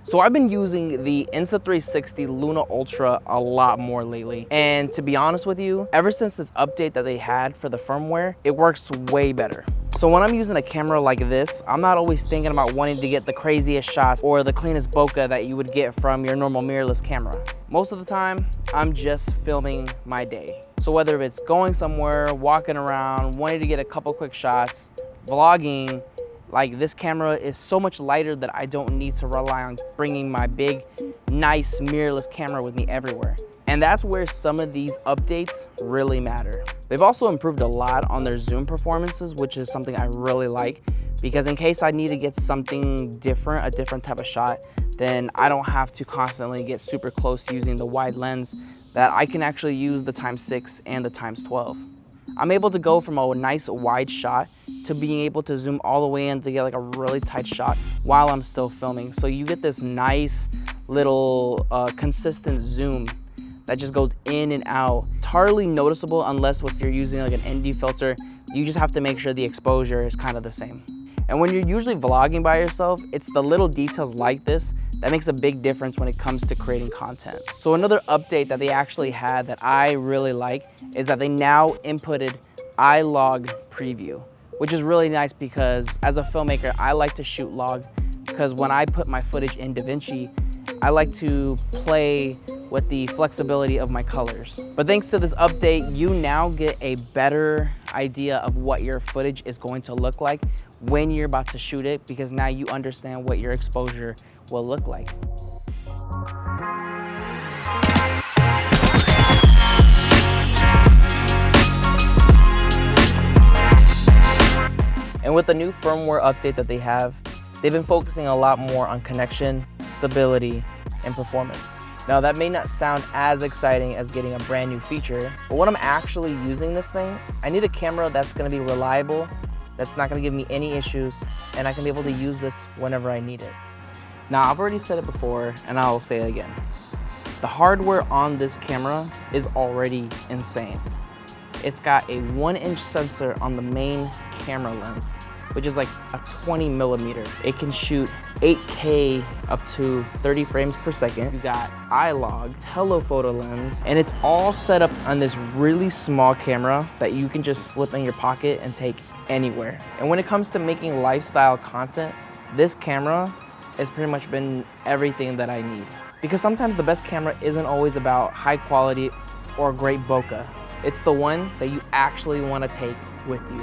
So I've been using the Insta360 Luna Ultra a lot more lately. And to be honest with you, ever since this update that they had for the firmware, it works way better. So when I'm using a camera like this, I'm not always thinking about wanting to get the craziest shots or the cleanest bokeh that you would get from your normal mirrorless camera. Most of the time, I'm just filming my day. So whether it's going somewhere, walking around, wanting to get a couple quick shots, vlogging, like this camera is so much lighter that I don't need to rely on bringing my big, nice mirrorless camera with me everywhere. And that's where some of these updates really matter. They've also improved a lot on their zoom performances, which is something I really like, because in case I need to get something different, a different type of shot, then I don't have to constantly get super close using the wide lens, that I can actually use the x6 and the x12. I'm able to go from a nice wide shot to being able to zoom all the way in to get like a really tight shot while I'm still filming. So you get this nice little consistent zoom that just goes in and out. It's hardly noticeable unless if you're using like an ND filter. You just have to make sure the exposure is kind of the same. And when you're usually vlogging by yourself, it's the little details like this that makes a big difference when it comes to creating content. So another update that they actually had that I really like is that they now inputted iLog preview, which is really nice because as a filmmaker, I like to shoot log because when I put my footage in DaVinci, I like to play with the flexibility of my colors. But thanks to this update, you now get a better idea of what your footage is going to look like when you're about to shoot it, because now you understand what your exposure will look like. And with the new firmware update that they have, they've been focusing a lot more on connection, stability, and performance. Now that may not sound as exciting as getting a brand new feature, but when I'm actually using this thing, I need a camera that's gonna be reliable, that's not gonna give me any issues, and I can be able to use this whenever I need it. Now I've already said it before, and I'll say it again. The hardware on this camera is already insane. It's got a 1-inch sensor on the main camera lens, which is like a 20mm. It can shoot 8K up to 30 frames per second. You got iLog, telephoto lens, and it's all set up on this really small camera that you can just slip in your pocket and take anywhere. And when it comes to making lifestyle content, this camera has pretty much been everything that I need. Because sometimes the best camera isn't always about high quality or great bokeh. It's the one that you actually want to take with you.